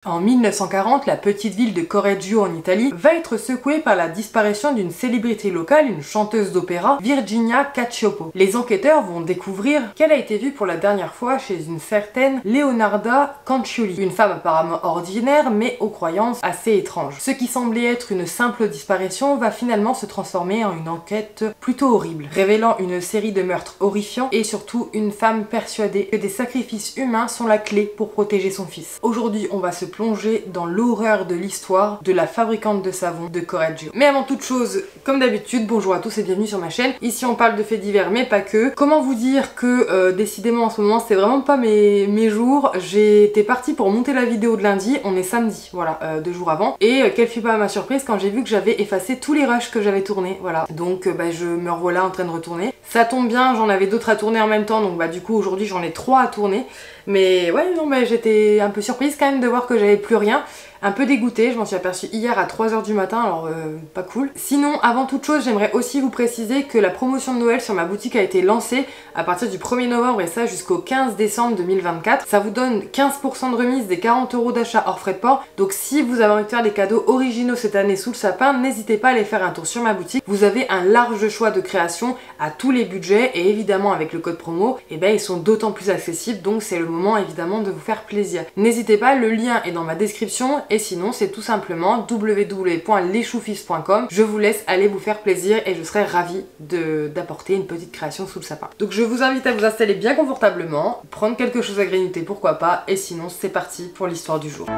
En 1940, la petite ville de Correggio en Italie va être secouée par la disparition d'une célébrité locale, une chanteuse d'opéra, Virginia Cacioppo. Les enquêteurs vont découvrir qu'elle a été vue pour la dernière fois chez une certaine Leonarda Canciulli, une femme apparemment ordinaire mais aux croyances assez étranges. Ce qui semblait être une simple disparition va finalement se transformer en une enquête plutôt horrible, révélant une série de meurtres horrifiants et surtout une femme persuadée que des sacrifices humains sont la clé pour protéger son fils. Aujourd'hui, on va se plonger dans l'horreur de l'histoire de la fabricante de savon de Correggio. Mais avant toute chose, comme d'habitude, bonjour à tous et bienvenue sur ma chaîne. Ici on parle de faits divers mais pas que. Comment vous dire que décidément en ce moment c'est vraiment pas mes jours. J'étais partie pour monter la vidéo de lundi, on est samedi, voilà, 2 jours avant. Et quelle fut pas ma surprise quand j'ai vu que j'avais effacé tous les rushs que j'avais tournés, voilà. Donc je me revoilà en train de retourner. Ça tombe bien, j'en avais d'autres à tourner en même temps, donc du coup aujourd'hui j'en ai 3 à tourner. Mais ouais, non, mais j'étais un peu surprise quand même de voir que j'avais plus rien. Un peu dégoûtée, je m'en suis aperçue hier à 3 h du matin, alors pas cool. Sinon, avant toute chose, j'aimerais aussi vous préciser que la promotion de Noël sur ma boutique a été lancée à partir du 1er novembre et ça jusqu'au 15 décembre 2024. Ça vous donne 15% de remise des 40 € d'achat hors frais de port. Donc si vous avez envie de faire des cadeaux originaux cette année sous le sapin, n'hésitez pas à aller faire un tour sur ma boutique. Vous avez un large choix de création à tous les budgets et évidemment avec le code promo, ils sont d'autant plus accessibles, donc c'est le moment évidemment de vous faire plaisir. N'hésitez pas, le lien est dans ma description. Et sinon, c'est tout simplement www.leschoufis.com. Je vous laisse aller vous faire plaisir et je serai ravie d'apporter une petite création sous le sapin. Donc je vous invite à vous installer bien confortablement, prendre quelque chose à grignoter pourquoi pas, et sinon c'est parti pour l'histoire du jour.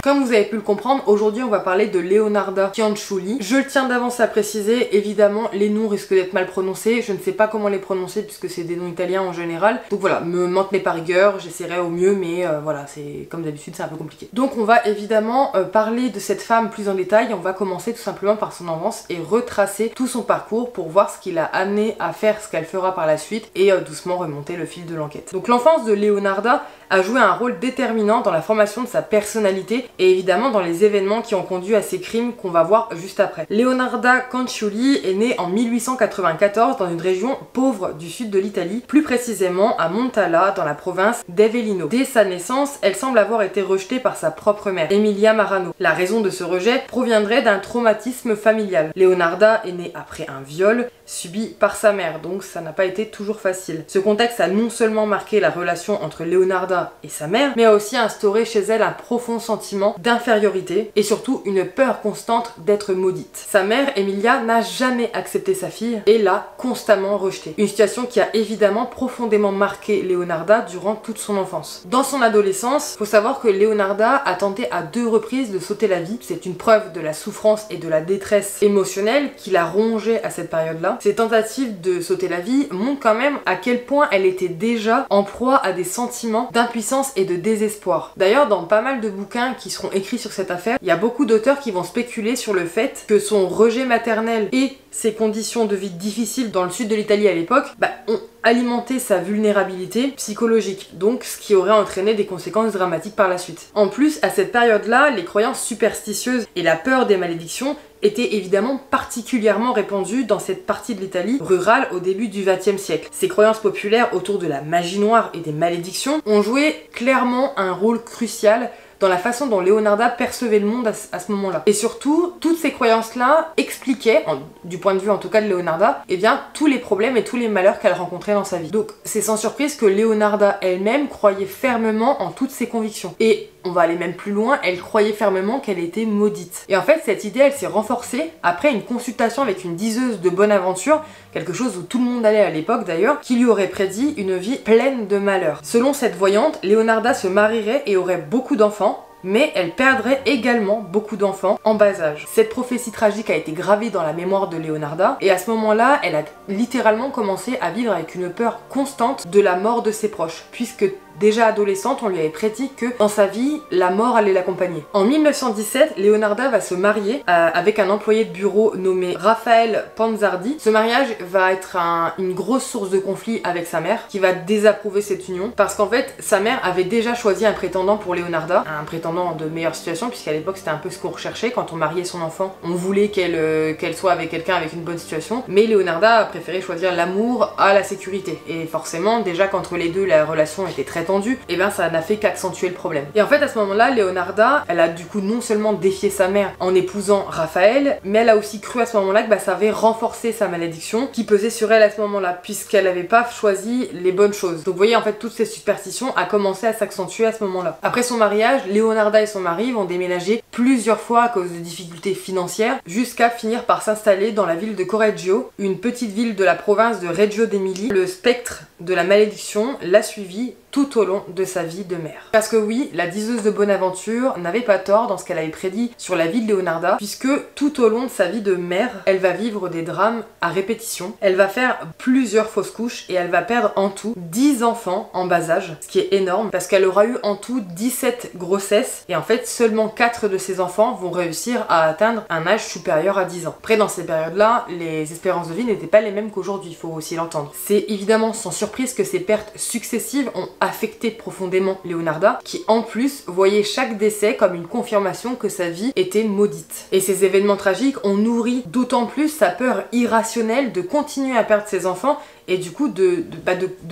Comme vous avez pu le comprendre, aujourd'hui on va parler de Leonarda Canciulli. Je le tiens d'avance à préciser, évidemment les noms risquent d'être mal prononcés, je ne sais pas comment les prononcer puisque c'est des noms italiens en général. Donc voilà, m'en tenez par rigueur, j'essaierai au mieux mais voilà, c'est comme d'habitude c'est un peu compliqué. Donc on va évidemment parler de cette femme plus en détail, on va commencer tout simplement par son enfance et retracer tout son parcours pour voir ce qui l'a amené à faire ce qu'elle fera par la suite et doucement remonter le fil de l'enquête. Donc l'enfance de Leonarda a joué un rôle déterminant dans la formation de sa personnalité et évidemment dans les événements qui ont conduit à ces crimes qu'on va voir juste après. Leonarda Canciulli est née en 1894 dans une région pauvre du sud de l'Italie, plus précisément à Montala dans la province d'Avellino. Dès sa naissance, elle semble avoir été rejetée par sa propre mère, Emilia Marano. La raison de ce rejet proviendrait d'un traumatisme familial. Leonarda est née après un viol subi par sa mère, donc ça n'a pas été toujours facile. Ce contexte a non seulement marqué la relation entre Leonarda et sa mère, mais a aussi instauré chez elle un profond sentiment d'infériorité et surtout une peur constante d'être maudite. Sa mère, Emilia, n'a jamais accepté sa fille et l'a constamment rejetée. Une situation qui a évidemment profondément marqué Leonarda durant toute son enfance. Dans son adolescence, faut savoir que Leonarda a tenté à 2 reprises de sauter la vie. C'est une preuve de la souffrance et de la détresse émotionnelle qui l'a rongée à cette période-là. Ces tentatives de sauter la vie montrent quand même à quel point elle était déjà en proie à des sentiments d'impuissance et de désespoir. D'ailleurs, dans pas mal de bouquins qui seront écrits sur cette affaire, il y a beaucoup d'auteurs qui vont spéculer sur le fait que son rejet maternel et ses conditions de vie difficiles dans le sud de l'Italie à l'époque ont alimenté sa vulnérabilité psychologique, donc ce qui aurait entraîné des conséquences dramatiques par la suite. En plus, à cette période-là, les croyances superstitieuses et la peur des malédictions étaient évidemment particulièrement répandues dans cette partie de l'Italie rurale au début du XXe siècle. Ces croyances populaires autour de la magie noire et des malédictions ont joué clairement un rôle crucial dans la façon dont Leonarda percevait le monde à ce moment-là. Et surtout, toutes ces croyances-là expliquaient, du point de vue en tout cas de Leonarda, tous les problèmes et tous les malheurs qu'elle rencontrait dans sa vie. Donc c'est sans surprise que Leonarda elle-même croyait fermement en toutes ses convictions. Et on va aller même plus loin, elle croyait fermement qu'elle était maudite. Et en fait, cette idée, elle s'est renforcée après une consultation avec une diseuse de bonne aventure, quelque chose où tout le monde allait à l'époque d'ailleurs, qui lui aurait prédit une vie pleine de malheurs. Selon cette voyante, Leonarda se marierait et aurait beaucoup d'enfants, mais elle perdrait également beaucoup d'enfants en bas âge. Cette prophétie tragique a été gravée dans la mémoire de Leonarda, et à ce moment-là, elle a littéralement commencé à vivre avec une peur constante de la mort de ses proches, puisque déjà adolescente, on lui avait prédit que dans sa vie, la mort allait l'accompagner. En 1917, Leonarda va se marier avec un employé de bureau nommé Raphaël Panzardi. Ce mariage va être une grosse source de conflit avec sa mère, qui va désapprouver cette union, parce qu'en fait, sa mère avait déjà choisi un prétendant pour Leonarda, un prétendant de meilleure situation, puisqu'à l'époque, c'était un peu ce qu'on recherchait. Quand on mariait son enfant, on voulait qu'elle soit avec quelqu'un avec une bonne situation, mais Leonarda a préféré choisir l'amour à la sécurité. Et forcément, déjà qu'entre les deux, la relation était très tendue, et bien ça n'a fait qu'accentuer le problème. Et en fait, à ce moment-là, Leonarda, elle a du coup non seulement défié sa mère en épousant Raphaël, mais elle a aussi cru à ce moment-là que ça avait renforcé sa malédiction qui pesait sur elle à ce moment-là, puisqu'elle n'avait pas choisi les bonnes choses. Donc vous voyez, en fait, toutes ces superstitions a commencé à s'accentuer à ce moment-là. Après son mariage, Leonarda et son mari vont déménager plusieurs fois à cause de difficultés financières, jusqu'à finir par s'installer dans la ville de Correggio, une petite ville de la province de Reggio d'Émilie. Le spectre de la malédiction l'a suivi tout au long de sa vie de mère. Parce que oui, la diseuse de Bonaventure n'avait pas tort dans ce qu'elle avait prédit sur la vie de Leonarda, puisque tout au long de sa vie de mère, elle va vivre des drames à répétition, elle va faire plusieurs fausses couches et elle va perdre en tout 10 enfants en bas âge, ce qui est énorme, parce qu'elle aura eu en tout 17 grossesses, et en fait seulement 4 de ces enfants vont réussir à atteindre un âge supérieur à 10 ans. Après, dans ces périodes-là, les espérances de vie n'étaient pas les mêmes qu'aujourd'hui, il faut aussi l'entendre. C'est évidemment sans surprise que ces pertes successives ont affecté profondément Leonarda, qui en plus voyait chaque décès comme une confirmation que sa vie était maudite. Et ces événements tragiques ont nourri d'autant plus sa peur irrationnelle de continuer à perdre ses enfants, et du coup de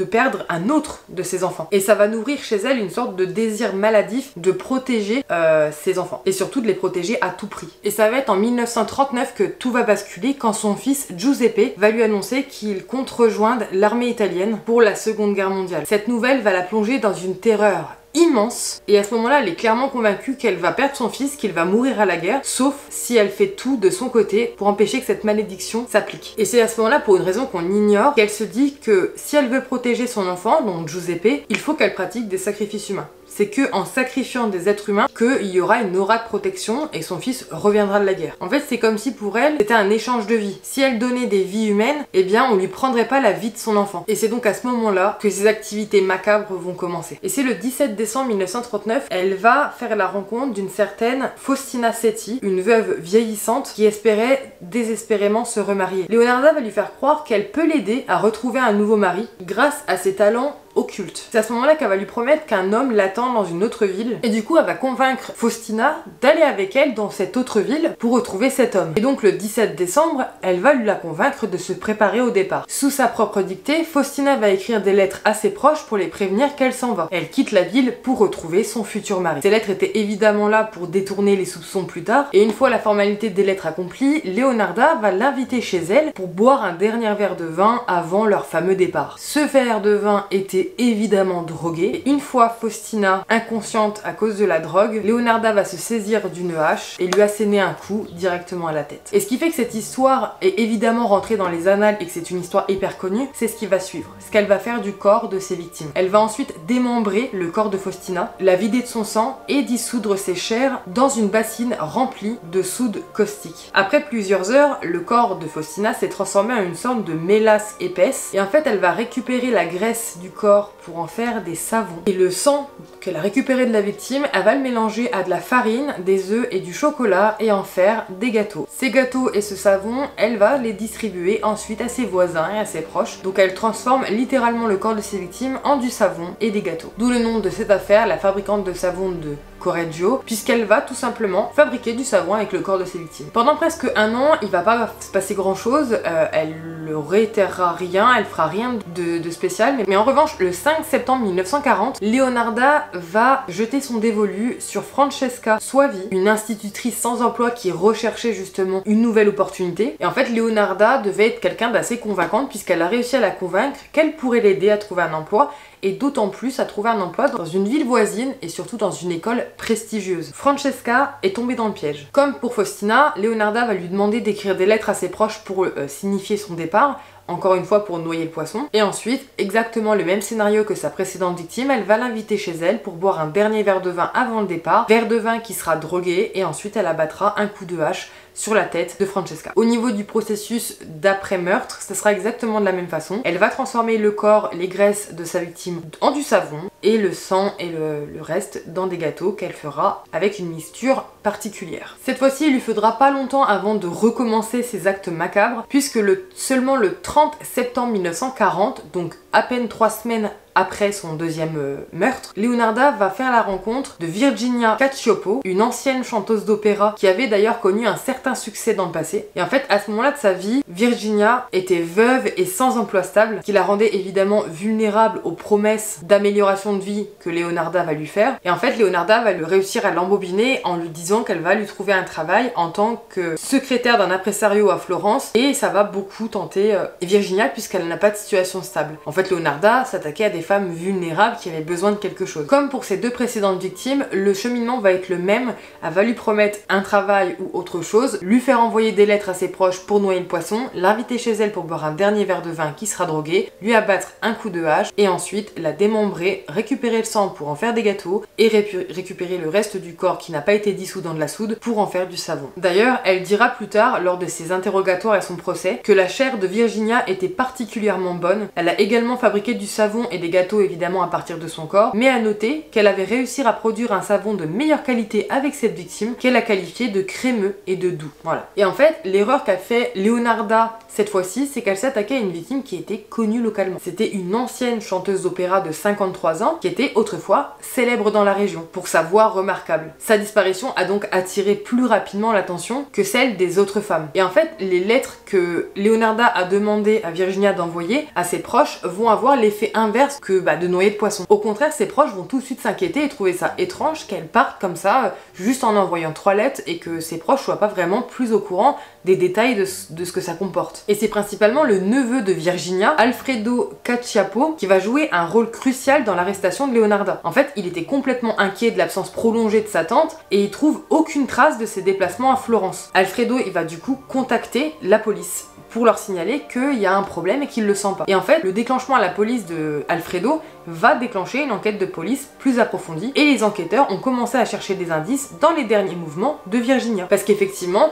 perdre un autre de ses enfants. Et ça va nourrir chez elle une sorte de désir maladif de protéger ses enfants, et surtout de les protéger à tout prix. Et ça va être en 1939 que tout va basculer, quand son fils Giuseppe va lui annoncer qu'il compte rejoindre l'armée italienne pour la Seconde Guerre mondiale. Cette nouvelle va la plonger dans une terreur immense, et à ce moment-là, elle est clairement convaincue qu'elle va perdre son fils, qu'il va mourir à la guerre, sauf si elle fait tout de son côté pour empêcher que cette malédiction s'applique. Et c'est à ce moment-là, pour une raison qu'on ignore, qu'elle se dit que si elle veut protéger son enfant, donc Giuseppe, il faut qu'elle pratique des sacrifices humains. C'est que en sacrifiant des êtres humains qu'il y aura une aura de protection et son fils reviendra de la guerre. En fait, c'est comme si pour elle, c'était un échange de vie. Si elle donnait des vies humaines, eh bien on lui prendrait pas la vie de son enfant. Et c'est donc à ce moment-là que ces activités macabres vont commencer. Et c'est le 17 décembre 1939, elle va faire la rencontre d'une certaine Faustina Setti, une veuve vieillissante qui espérait désespérément se remarier. Leonarda va lui faire croire qu'elle peut l'aider à retrouver un nouveau mari grâce à ses talents occulte. C'est à ce moment-là qu'elle va lui promettre qu'un homme l'attend dans une autre ville, et du coup elle va convaincre Faustina d'aller avec elle dans cette autre ville pour retrouver cet homme. Et donc le 17 décembre, elle va la convaincre de se préparer au départ. Sous sa propre dictée, Faustina va écrire des lettres à ses proches pour les prévenir qu'elle s'en va. Elle quitte la ville pour retrouver son futur mari. Ces lettres étaient évidemment là pour détourner les soupçons plus tard, et une fois la formalité des lettres accomplie, Leonarda va l'inviter chez elle pour boire un dernier verre de vin avant leur fameux départ. Ce verre de vin était évidemment drogué. Et une fois Faustina inconsciente à cause de la drogue, Leonarda va se saisir d'une hache et lui asséner un coup directement à la tête. Et ce qui fait que cette histoire est évidemment rentrée dans les annales et que c'est une histoire hyper connue, c'est ce qui va suivre. Ce qu'elle va faire du corps de ses victimes. Elle va ensuite démembrer le corps de Faustina, la vider de son sang et dissoudre ses chairs dans une bassine remplie de soude caustique. Après plusieurs heures, le corps de Faustina s'est transformé en une sorte de mélasse épaisse, et en fait elle va récupérer la graisse du corps pour en faire des savons. Et le sang qu'elle a récupéré de la victime, elle va le mélanger à de la farine, des œufs et du chocolat et en faire des gâteaux. Ces gâteaux et ce savon, elle va les distribuer ensuite à ses voisins et à ses proches. Donc elle transforme littéralement le corps de ses victimes en du savon et des gâteaux. D'où le nom de cette affaire, la fabricante de savon de Correggio, puisqu'elle va tout simplement fabriquer du savon avec le corps de ses victimes. Pendant presque un an, il va pas se passer grand chose, elle ne réitérera rien, elle fera rien de spécial, mais en revanche, le 5 septembre 1940, Leonarda va jeter son dévolu sur Francesca Suavi, une institutrice sans emploi qui recherchait justement une nouvelle opportunité. Et en fait, Leonarda devait être quelqu'un d'assez convaincante, puisqu'elle a réussi à la convaincre qu'elle pourrait l'aider à trouver un emploi, et d'autant plus à trouver un emploi dans une ville voisine et surtout dans une école prestigieuse. Francesca est tombée dans le piège. Comme pour Faustina, Leonarda va lui demander d'écrire des lettres à ses proches pour signifier son départ, encore une fois pour noyer le poisson. Et ensuite, exactement le même scénario que sa précédente victime, elle va l'inviter chez elle pour boire un dernier verre de vin avant le départ, verre de vin qui sera drogué, et ensuite elle abattra un coup de hache sur la tête de Francesca. Au niveau du processus d'après-meurtre, ça sera exactement de la même façon. Elle va transformer le corps, les graisses de sa victime en du savon et le sang et le reste dans des gâteaux qu'elle fera avec une mixture particulière. Cette fois-ci, il lui faudra pas longtemps avant de recommencer ses actes macabres, puisque seulement le 30 septembre 1940, donc à peine 3 semaines après son deuxième meurtre, Leonarda va faire la rencontre de Virginia Cacioppo, une ancienne chanteuse d'opéra qui avait d'ailleurs connu un certain succès dans le passé. Et en fait, à ce moment-là de sa vie, Virginia était veuve et sans emploi stable, qui la rendait évidemment vulnérable aux promesses d'amélioration de vie que Leonarda va lui faire. Et en fait, Leonarda va lui réussir à l'embobiner en lui disant qu'elle va lui trouver un travail en tant que secrétaire d'un impresario à Florence, et ça va beaucoup tenter Virginia puisqu'elle n'a pas de situation stable. En fait, Leonarda s'attaquait à des femmes vulnérables qui avaient besoin de quelque chose. Comme pour ses deux précédentes victimes, le cheminement va être le même. Elle va lui promettre un travail ou autre chose, lui faire envoyer des lettres à ses proches pour noyer le poisson, l'inviter chez elle pour boire un dernier verre de vin qui sera drogué, lui abattre un coup de hache et ensuite la démembrer, récupérer le sang pour en faire des gâteaux et récupérer le reste du corps qui n'a pas été dissous dans de la soude pour en faire du savon. D'ailleurs, elle dira plus tard, lors de ses interrogatoires et son procès, que la chair de Virginia était particulièrement bonne. Elle a également fabriqué du savon et des gâteaux évidemment à partir de son corps, mais à noter qu'elle avait réussi à produire un savon de meilleure qualité avec cette victime qu'elle a qualifié de crémeux et de doux. Voilà. Et en fait, l'erreur qu'a fait Leonarda cette fois-ci, c'est qu'elle s'attaquait à une victime qui était connue localement. C'était une ancienne chanteuse d'opéra de 53 ans qui était autrefois célèbre dans la région pour sa voix remarquable. Sa disparition a donc attiré plus rapidement l'attention que celle des autres femmes. Et en fait, les lettres que Leonarda a demandé à Virginia d'envoyer à ses proches vont avoir l'effet inverse que de noyer de poisson. Au contraire, ses proches vont tout de suite s'inquiéter et trouver ça étrange qu'elle parte comme ça, juste en envoyant 3 lettres, et que ses proches soient pas vraiment plus au courant des détails de ce que ça comporte. Et c'est principalement le neveu de Virginia, Alfredo Cacioppo, qui va jouer un rôle crucial dans l'arrestation de Leonarda. En fait, il était complètement inquiet de l'absence prolongée de sa tante et il trouve aucune trace de ses déplacements à Florence. Alfredo, il va du coup contacter la police pour leur signaler qu'il y a un problème et qu'il le sent pas. Et en fait, le déclenchement à la police de Alfredo va déclencher une enquête de police plus approfondie et les enquêteurs ont commencé à chercher des indices dans les derniers mouvements de Virginia. Parce qu'effectivement,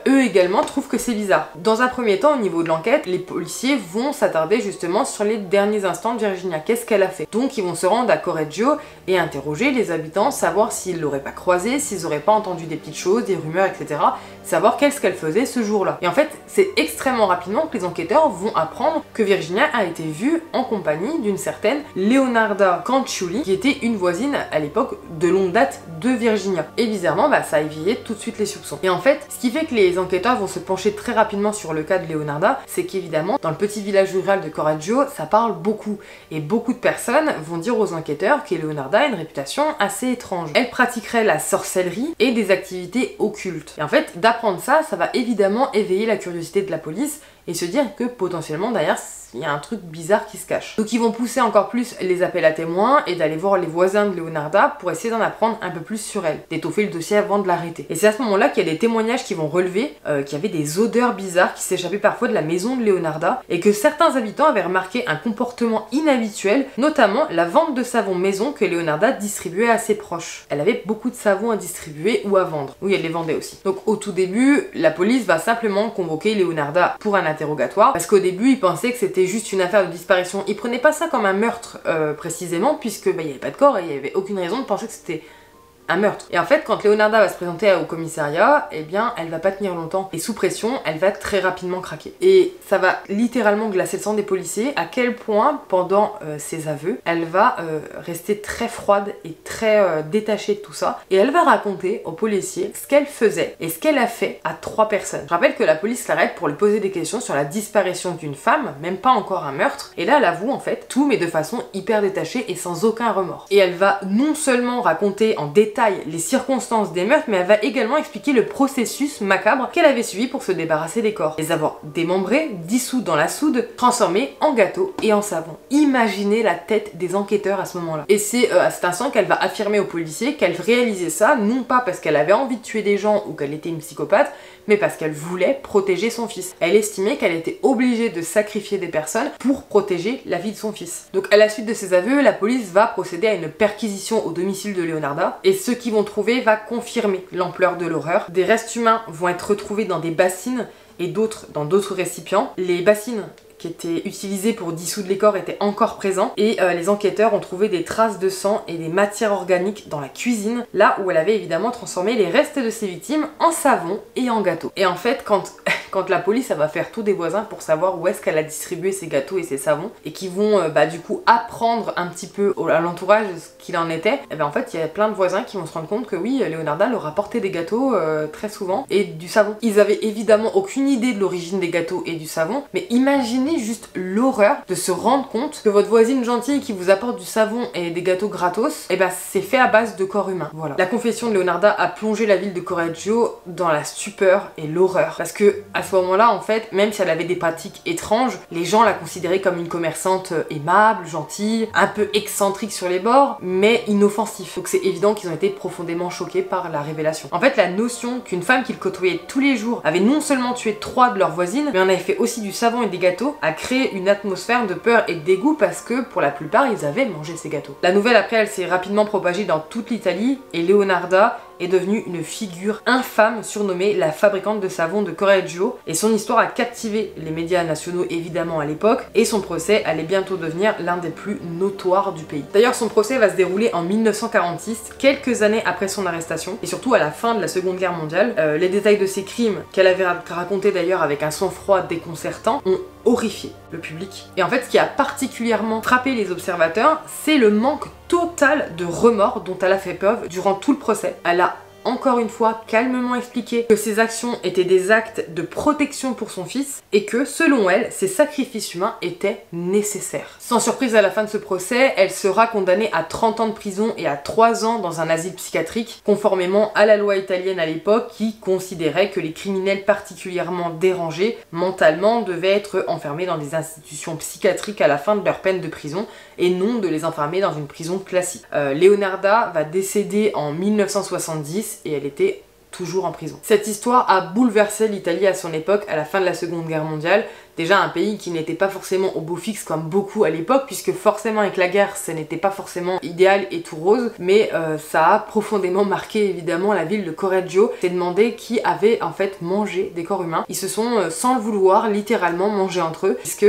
eux également trouvent que c'est bizarre. Dans un premier temps, au niveau de l'enquête, les policiers vont s'attarder justement sur les derniers instants de Virginia. Qu'est-ce qu'elle a fait? Donc ils vont se rendre à Correggio et interroger les habitants, savoir s'ils l'auraient pas croisée, s'ils auraient pas entendu des petites choses, des rumeurs, etc. Savoir qu'est-ce qu'elle faisait ce jour-là. Et en fait, c'est extrêmement rapidement que les enquêteurs vont apprendre que Virginia a été vue en compagnie d'une certaine Leonarda Canciulli, qui était une voisine à l'époque de longue date de Virginia. Et bizarrement, ça a éveillé tout de suite les soupçons. Et en fait, ce qui fait que les enquêteurs vont se pencher très rapidement sur le cas de Leonarda, c'est qu'évidemment, dans le petit village rural de Correggio, ça parle beaucoup. Et beaucoup de personnes vont dire aux enquêteurs que Leonarda a une réputation assez étrange. Elle pratiquerait la sorcellerie et des activités occultes. Et en fait, d'apprendre ça, ça va évidemment éveiller la curiosité de la police et se dire que potentiellement derrière il y a un truc bizarre qui se cache. Donc ils vont pousser encore plus les appels à témoins et d'aller voir les voisins de Leonarda pour essayer d'en apprendre un peu plus sur elle, d'étoffer le dossier avant de l'arrêter. Et c'est à ce moment-là qu'il y a des témoignages qui vont relever qu'il y avait des odeurs bizarres qui s'échappaient parfois de la maison de Leonarda et que certains habitants avaient remarqué un comportement inhabituel, notamment la vente de savon maison que Leonarda distribuait à ses proches. Elle avait beaucoup de savons à distribuer ou à vendre. Oui, elle les vendait aussi. Donc au tout début, la police va simplement convoquer Leonarda pour un interrogatoire parce qu'au début, ils pensaient que c'était juste une affaire de disparition. Ils prenaient pas ça comme un meurtre précisément puisque il n'y avait pas de corps et il n'y avait aucune raison de penser que c'était un meurtre. Et en fait, quand Leonarda va se présenter au commissariat, eh bien, elle va pas tenir longtemps. Et sous pression, elle va très rapidement craquer. Et ça va littéralement glacer le sang des policiers, à quel point, pendant ses aveux, elle va rester très froide et très détachée de tout ça. Et elle va raconter aux policiers ce qu'elle faisait et ce qu'elle a fait à 3 personnes. Je rappelle que la police l'arrête pour lui poser des questions sur la disparition d'une femme, même pas encore un meurtre. Et là, elle avoue en fait tout, mais de façon hyper détachée et sans aucun remords. Et elle va non seulement raconter en détail détail les circonstances des meurtres, mais elle va également expliquer le processus macabre qu'elle avait suivi pour se débarrasser des corps. Les avoir démembrés, dissous dans la soude, transformés en gâteaux et en savon. Imaginez la tête des enquêteurs à ce moment-là. Et c'est à cet instant qu'elle va affirmer aux policiers qu'elle réalisait ça, non pas parce qu'elle avait envie de tuer des gens ou qu'elle était une psychopathe, mais parce qu'elle voulait protéger son fils. Elle estimait qu'elle était obligée de sacrifier des personnes pour protéger la vie de son fils. Donc à la suite de ces aveux, la police va procéder à une perquisition au domicile de Leonarda, et ce qu'ils vont trouver va confirmer l'ampleur de l'horreur. Des restes humains vont être retrouvés dans des bassines et d'autres dans d'autres récipients. Les bassines qui étaient utilisés pour dissoudre les corps étaient encore présents, et les enquêteurs ont trouvé des traces de sang et des matières organiques dans la cuisine, là où elle avait évidemment transformé les restes de ses victimes en savon et en gâteaux. Et en fait, quand la police elle va faire tout des voisins pour savoir où est-ce qu'elle a distribué ses gâteaux et ses savons, et qui vont du coup apprendre un petit peu à l'entourage ce qu'il en était, et en fait il y a plein de voisins qui vont se rendre compte que oui, Leonarda leur apportait des gâteaux très souvent, et du savon. Ils avaient évidemment aucune idée de l'origine des gâteaux et du savon, mais imaginez juste l'horreur de se rendre compte que votre voisine gentille qui vous apporte du savon et des gâteaux gratos, c'est fait à base de corps humain. Voilà. La confession de Leonarda a plongé la ville de Correggio dans la stupeur et l'horreur, parce que à ce moment-là, en fait, même si elle avait des pratiques étranges, les gens la considéraient comme une commerçante aimable, gentille, un peu excentrique sur les bords, mais inoffensive. Donc c'est évident qu'ils ont été profondément choqués par la révélation. En fait, la notion qu'une femme qu'ils côtoyaient tous les jours avait non seulement tué 3 de leurs voisines, mais en avait fait aussi du savon et des gâteaux, a créé une atmosphère de peur et de dégoût, parce que pour la plupart, ils avaient mangé ces gâteaux. La nouvelle après, elle s'est rapidement propagée dans toute l'Italie, et Leonarda est devenue une figure infâme surnommée la fabricante de savon de Correggio, et son histoire a captivé les médias nationaux évidemment à l'époque, et son procès allait bientôt devenir l'un des plus notoires du pays. D'ailleurs son procès va se dérouler en 1946, quelques années après son arrestation, et surtout à la fin de la Seconde Guerre mondiale. Les détails de ses crimes, qu'elle avait racontés d'ailleurs avec un sang-froid déconcertant, ont horrifié le public. Et en fait ce qui a particulièrement frappé les observateurs, c'est le manque total de remords dont elle a fait preuve durant tout le procès. Elle a encore une fois calmement expliqué que ses actions étaient des actes de protection pour son fils, et que selon elle, ces sacrifices humains étaient nécessaires. Sans surprise, à la fin de ce procès, elle sera condamnée à 30 ans de prison et à 3 ans dans un asile psychiatrique, conformément à la loi italienne à l'époque qui considérait que les criminels particulièrement dérangés mentalement devaient être enfermés dans des institutions psychiatriques à la fin de leur peine de prison, et non de les enfermer dans une prison classique. Leonarda va décéder en 1970, et elle était toujours en prison. Cette histoire a bouleversé l'Italie à son époque, à la fin de la Seconde Guerre mondiale. Déjà un pays qui n'était pas forcément au beau fixe comme beaucoup à l'époque, puisque forcément avec la guerre, ça n'était pas forcément idéal et tout rose, mais ça a profondément marqué évidemment la ville de Correggio. C'est demandé qui avait en fait mangé des corps humains. Ils se sont, sans le vouloir, littéralement mangés entre eux, puisque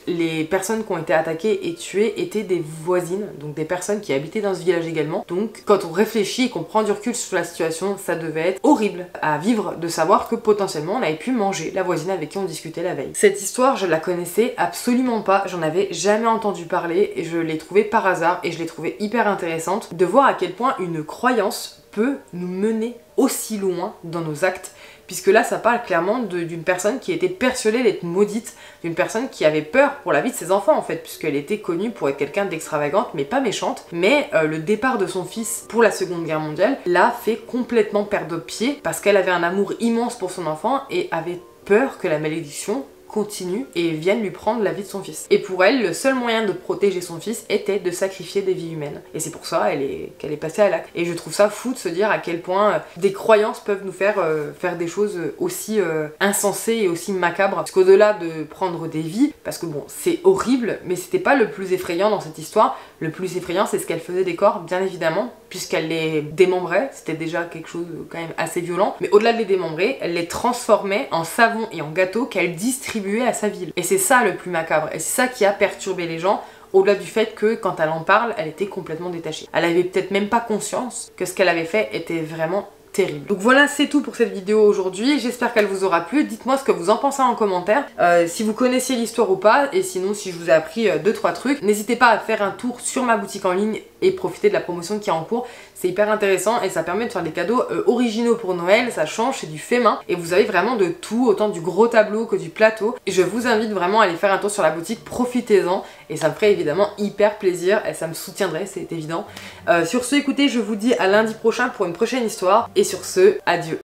les personnes qui ont été attaquées et tuées étaient des voisines, donc des personnes qui habitaient dans ce village également. Donc quand on réfléchit et qu'on prend du recul sur la situation, ça devait être horrible à vivre de savoir que potentiellement on avait pu manger la voisine avec qui on discutait la veille. Cette histoire, je la connaissais absolument pas, j'en avais jamais entendu parler, et je l'ai trouvée par hasard, et je l'ai trouvée hyper intéressante de voir à quel point une croyance peut nous mener aussi loin dans nos actes, puisque là ça parle clairement d'une personne qui était persuadée d'être maudite, d'une personne qui avait peur pour la vie de ses enfants en fait, puisqu'elle était connue pour être quelqu'un d'extravagante mais pas méchante, mais le départ de son fils pour la Seconde Guerre mondiale l'a fait complètement perdre pied, parce qu'elle avait un amour immense pour son enfant et avait peur que la malédiction continue et vienne lui prendre la vie de son fils. Et pour elle, le seul moyen de protéger son fils était de sacrifier des vies humaines. Et c'est pour ça qu'elle est passée à l'acte. Et je trouve ça fou de se dire à quel point des croyances peuvent nous faire faire des choses aussi insensées et aussi macabres. Parce qu'au-delà de prendre des vies, parce que bon, c'est horrible, mais c'était pas le plus effrayant dans cette histoire. Le plus effrayant, c'est ce qu'elle faisait des corps, bien évidemment, puisqu'elle les démembrait. C'était déjà quelque chose de quand même assez violent. Mais au-delà de les démembrer, elle les transformait en savon et en gâteaux qu'elle distribuait à sa ville. Et c'est ça le plus macabre, et c'est ça qui a perturbé les gens, au-delà du fait que quand elle en parle, elle était complètement détachée. Elle avait peut-être même pas conscience que ce qu'elle avait fait était vraiment terrible. Donc voilà, c'est tout pour cette vidéo aujourd'hui, j'espère qu'elle vous aura plu. Dites-moi ce que vous en pensez en commentaire, si vous connaissiez l'histoire ou pas, et sinon si je vous ai appris 2-3 trucs. N'hésitez pas à faire un tour sur ma boutique en ligne et profiter de la promotion qui est en cours. C'est hyper intéressant et ça permet de faire des cadeaux originaux pour Noël, ça change, c'est du fait main et vous avez vraiment de tout, autant du gros tableau que du plateau. Et je vous invite vraiment à aller faire un tour sur la boutique, profitez-en et ça me ferait évidemment hyper plaisir et ça me soutiendrait, c'est évident. Sur ce, écoutez, je vous dis à lundi prochain pour une prochaine histoire et sur ce, adieu.